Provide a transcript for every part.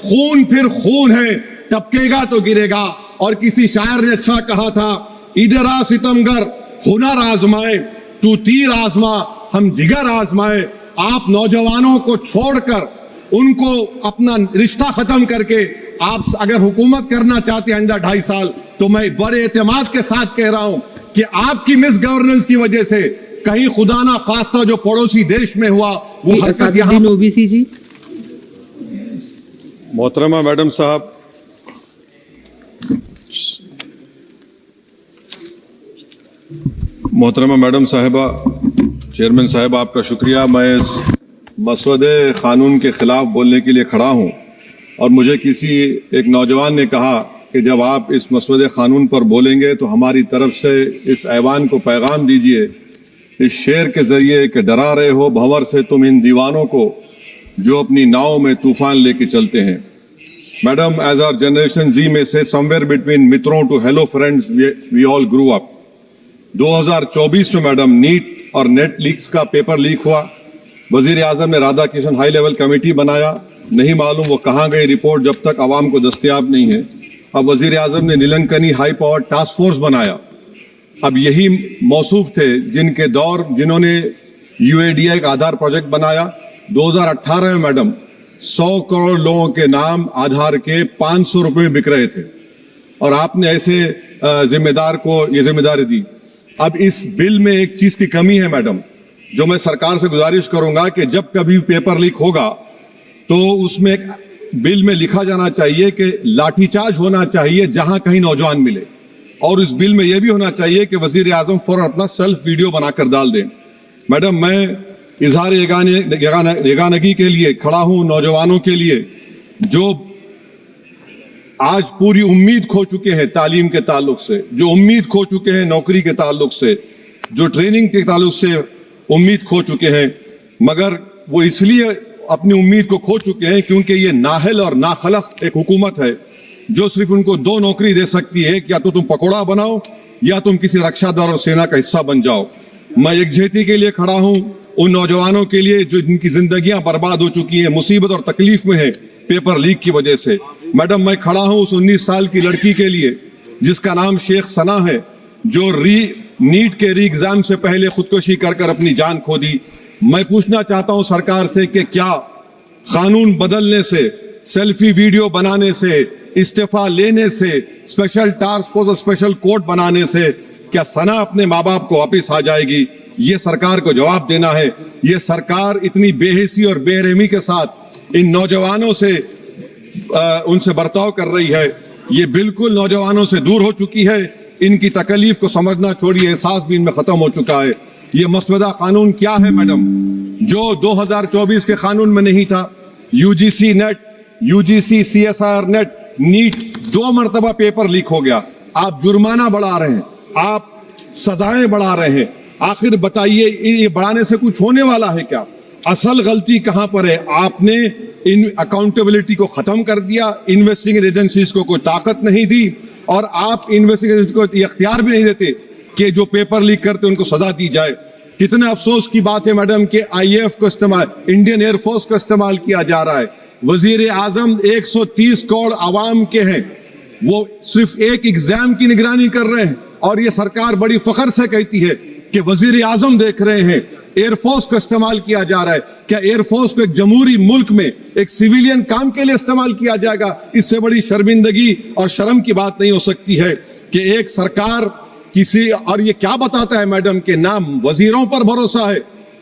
खून फिर खून है, टपकेगा तो गिरेगा। और किसी शायर ने अच्छा कहा था, इधर आ सितमगर हुनर आजमाए, तू तीर आजमा हम जिगर आजमाए। आप नौजवानों को छोड़कर उनको अपना रिश्ता खत्म करके आप अगर हुकूमत करना चाहते हैं आइंदा 2.5 साल, तो मैं बड़े एतमाद के साथ कह रहा हूं कि आपकी मिस गवर्नेंस की वजह से कहीं खुदा ना खास्ता जो पड़ोसी देश में हुआ वो हरकत यहाँ। ओबीसी जी। मोहतरमा मैडम साहब, मोहतरमा मैडम साहिबा, चेयरमैन साहब आपका शुक्रिया। मैं इस मसौदे कानून के खिलाफ बोलने के लिए खड़ा हूं और मुझे किसी एक नौजवान ने कहा कि जब आप इस मसौदे कानून पर बोलेंगे तो हमारी तरफ से इस ऐवान को पैगाम दीजिए इस शेर के जरिए कि डरा रहे हो भंवर से तुम इन दीवानों को जो अपनी नाव में तूफान लेके चलते हैं। Madam, as our generation Z में से समवेयर बिटवीन मित्रों to hello friends we all grew up. 2024 में मैडम नीट और नेट लीक्स का पेपर लीक हुआ। वजीर आजम ने Radha Kishan high level committee बनाया, नहीं मालूम वो कहाँ गई रिपोर्ट जब तक आवाम को दस्तयाब नहीं है। अब वजीर आजम ने नीलंकनी हाई पावर टास्क फोर्स बनाया। अब यही मौसूफ थे जिन्होंने UADI का आधार प्रोजेक्ट बनाया। 2018 में मैडम 100 करोड़ लोगों के नाम आधार के 500 रुपए में बिक रहे थे और आपने ऐसे जिम्मेदार को ये जिम्मेदारी दी। अब इस बिल में एक चीज की कमी है मैडम, जो मैं सरकार से गुजारिश करूंगा कि जब कभी पेपर लीक होगा तो उसमें एक बिल में लिखा जाना चाहिए कि लाठीचार्ज होना चाहिए जहां कहीं नौजवान मिले, और इस बिल में यह भी होना चाहिए कि वजीर आजम फौरन अपना सेल्फ वीडियो बनाकर डाल दें। मैडम, मैं इजहार यगानगी के लिए खड़ा हूं नौजवानों के लिए जो आज पूरी उम्मीद खो चुके हैं तालीम के ताल्लुक से, जो उम्मीद खो चुके हैं नौकरी के ताल्लुक से, जो ट्रेनिंग के ताल्लुक से उम्मीद खो चुके हैं, मगर वो इसलिए अपनी उम्मीद को खो चुके हैं क्योंकि ये नाहल और नाखलक एक हुकूमत है जो सिर्फ उनको 2 नौकरी दे सकती है, या तो तुम पकौड़ा बनाओ या तुम किसी रक्षा दल और सेना का हिस्सा बन जाओ। मैं यकजहती के लिए खड़ा हूं उन नौजवानों के लिए जो जिनकी जिंदगियां बर्बाद हो चुकी हैं, मुसीबत और तकलीफ में है पेपर लीक की वजह से। मैडम, मैं खड़ा हूं उस 19 साल की लड़की के लिए जिसका नाम शेख सना है, जो नीट के री एग्जाम से पहले खुदकुशी कर अपनी जान खो दी। मैं पूछना चाहता हूं सरकार से कि क्या कानून बदलने से, सेल्फी वीडियो बनाने से, इस्तीफा लेने से, स्पेशल टास्क फोर्स और स्पेशल कोर्ट बनाने से क्या सना अपने माँ बाप को वापिस आ जाएगी? ये सरकार को जवाब देना है। ये सरकार इतनी बेहिसी और बेरहमी के साथ इन नौजवानों से उनसे बर्ताव कर रही है, ये बिल्कुल नौजवानों से दूर हो चुकी है। इनकी तकलीफ को समझना छोड़िए, एहसास भी इनमें खत्म हो चुका है। ये मसवदा कानून क्या है मैडम, जो 2024 के कानून में नहीं था? UGC NET, UGC CSIR NET, NEET 2 मरतबा पेपर लीक हो गया। आप जुर्माना बढ़ा रहे हैं, आप सजाएं बढ़ा रहे हैं। आखिर बताइए, ये बढ़ाने से कुछ होने वाला है क्या? असल गलती कहां पर है? आपने इन अकाउंटेबिलिटी को खत्म कर दिया, इन्वेस्टिगेटिंग एजेंसीज को कोई ताकत नहीं दी, और आप इन्वेस्टिगेशन को इख्तियार भी नहीं देते कि जो पेपर लीक करते उनको सजा दी जाए। कितने अफसोस की बात है मैडम कि IAF को इस्तेमाल, इंडियन एयरफोर्स का इस्तेमाल किया जा रहा है। वजीर आजम 130 करोड़ आवाम के हैं, वो सिर्फ एक एग्जाम की निगरानी कर रहे हैं, और ये सरकार बड़ी फख्र से कहती है कि वजीर आजम देख रहे हैं। एयरफोर्स का इस्तेमाल किया जा रहा है। क्या एयरफोर्स को एक जमहूरी मुल्क में एक सिविलियन काम के लिए इस्तेमाल किया जाएगा? इससे बड़ी शर्मिंदगी और शर्म की बात नहीं हो सकती है कि एक सरकार किसी, और ये क्या बताता है मैडम कि ना वजीरों पर भरोसा है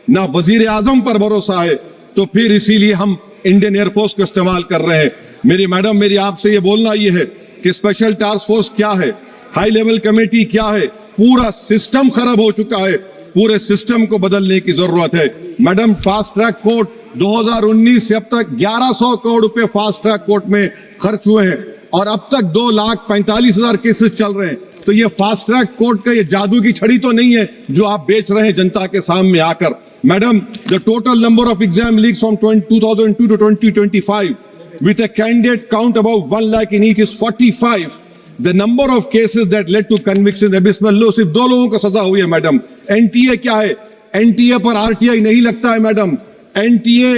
ना वजीर आजम पर भरोसा है, तो फिर इसीलिए हम इंडियन एयरफोर्स को इस्तेमाल कर रहे हैं। मेरी मैडम, मेरी आपसे ये बोलना ये है कि स्पेशल टास्क फोर्स क्या है, हाई लेवल कमेटी क्या है? पूरा सिस्टम खराब हो चुका है, पूरे सिस्टम को बदलने की जरूरत है। मैडम, फास्ट ट्रैक कोर्ट 2019 से अब तक 1100 करोड़ रुपए फास्ट ट्रैक कोर्ट में खर्च हुए हैं, और अब तक 2,45,000 केसेस चल रहे हैं। तो ये फास्ट ट्रैक कोर्ट का ये जादू की छड़ी तो नहीं है जो आप बेच रहे हैं जनता के सामने आकर। Madam, the total number of exam leaks from 2002 to 2025 with a candidate count above 1 lakh in each is 45. The number of cases that led to conviction abysmal low. सिर्फ 2 लोगों को सजा हुई है मैडम। NTA क्या है? NTA पर RTI नहीं लगता है मैडम। NTA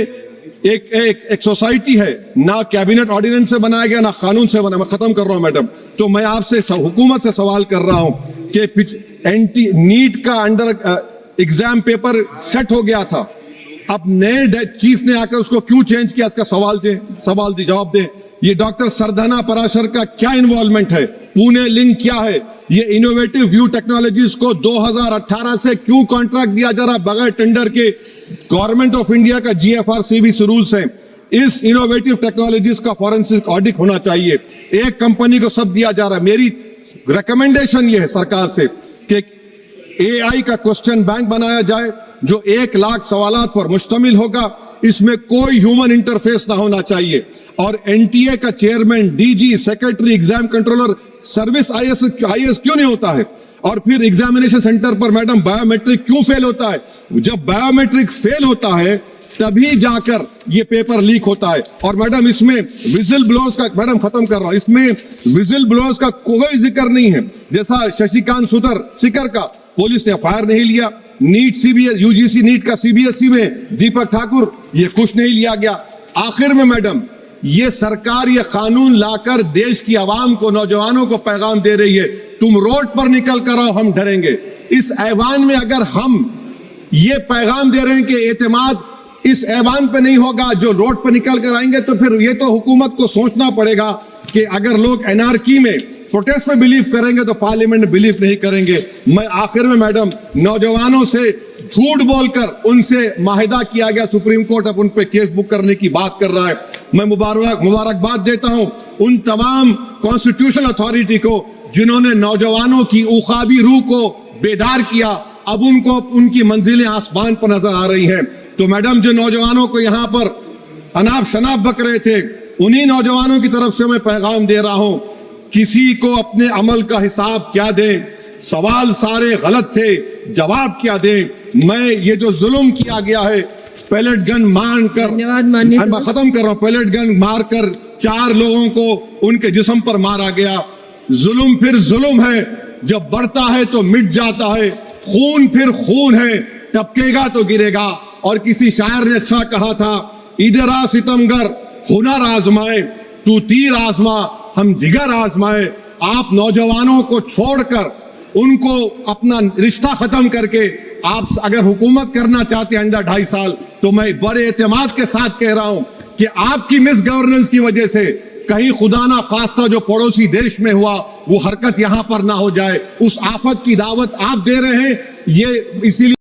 एक सोसाइटी है, ना कैबिनेट ऑर्डिनेंस से बनाया गया ना कानून से बनाया। मैं खत्म कर रहा हूं मैडम। तो मैं आपसे हुकूमत से सवाल कर रहा हूं कि नीट का अंडर एग्जाम पेपर सेट हो गया था, अब नए चीफ ने आकर उसको क्यों चेंज किया? इसका सवाल जवाब दें। ये डॉक्टर सरधना पराशर का क्या इन्वॉल्वमेंट है? पुणे लिंक क्या है? ये इनोवेटिव व्यू टेक्नोलॉजीज को 2018 से क्यों कॉन्ट्रैक्ट दिया जा रहा बगैर टेंडर के? गवर्नमेंट ऑफ इंडिया का GFRCBC रूल्स है, इस इनोवेटिव टेक्नोलॉजीज का फॉरेंसिक ऑडिट होना चाहिए। एक कंपनी को सब दिया जा रहा है। मेरी रिकमेंडेशन ये है सरकार से कि AI का क्वेश्चन बैंक बनाया जाए जो 1 लाख सवालात पर मुश्तमिल होगा, इसमें कोई ह्यूमन इंटरफेस ना होना चाहिए। और NTA का chairman, DG, secretary, exam controller, service IAS क्यों नहीं होता है? और फिर एग्जामिनेशन सेंटर पर मैडम बायोमेट्रिक क्यों फेल होता है? जब बायोमेट्रिक फेल होता है तभी जाकर ये पेपर लीक होता है। और मैडम इसमें विजिल ब्लोअर्स का, मैडम खत्म कर रहा हूं, इसमें विजिल ब्लोअर्स का कोई जिक्र नहीं है। जैसा शशिकांत सिकर का पुलिस ने FIR नहीं लिया, नीट UGC नीट का CBSE में दीपक ठाकुर, ये कुछ नहीं लिया गया। आखिर में मैडम ये सरकार ये कानून लाकर देश की आवाम को, नौजवानों को पैगाम दे रही है, तुम रोड पर निकल कर आओ, हम डरेंगे। इस ऐवान में अगर हम ये पैगाम दे रहे हैं कि एतमाद इस ऐवान पे नहीं होगा, जो रोड पर निकल कर आएंगे, तो फिर ये तो हुकूमत को सोचना पड़ेगा कि अगर लोग एनआरकी में, प्रोटेस्ट में बिलीव करेंगे तो पार्लियामेंट में बिलीव नहीं करेंगे। मैं आखिर में मैडम नौजवानों से झूठ बोलकर उनसे माहिदा किया गया, सुप्रीम कोर्ट अब उन पे केस बुक करने की बात कर रहा है। मैं मुबारकबाद देता हूं उन तमाम कॉन्स्टिट्यूशनल अथॉरिटी को जिन्होंने नौजवानों की उखाबी रूह को बेदार किया। अब उनको उनकी मंजिलें आसमान पर नजर आ रही हैं। तो मैडम जो नौजवानों को यहां पर अनाप शनाप बक रहे थे, उन्हीं नौजवानों की तरफ से मैं पैगाम दे रहा हूं, किसी को अपने अमल का हिसाब क्या दें? सवाल सारे गलत थे, जवाब क्या दें? मैं ये जो जुल्म किया गया है, पैलेट गन मारकर, मैं खत्म कर रहा हूं, पैलेट गन मारकर 4 लोगों को उनके जिस्म पर मारा गया। जुल्म फिर जुल्म है, जब बढ़ता है तो मिट जाता है। खून फिर खून है, टपकेगा तो गिरेगा। और किसी शायर ने अच्छा कहा था, इधर आ सितमगर हुनर आजमाए, तू तीर आजमा हम जिगर आजमाए। आप नौजवानों को छोड़कर उनको अपना रिश्ता खत्म करके आप अगर हुकूमत करना चाहते हैं आइंदा 2.5 साल, तो मैं बड़े एतमाद के साथ कह रहा हूं कि आपकी मिस गवर्नेंस की वजह से कहीं खुदा ना खास्ता जो पड़ोसी देश में हुआ वो हरकत यहां पर ना हो जाए। उस आफत की दावत आप दे रहे हैं, ये इसीलिए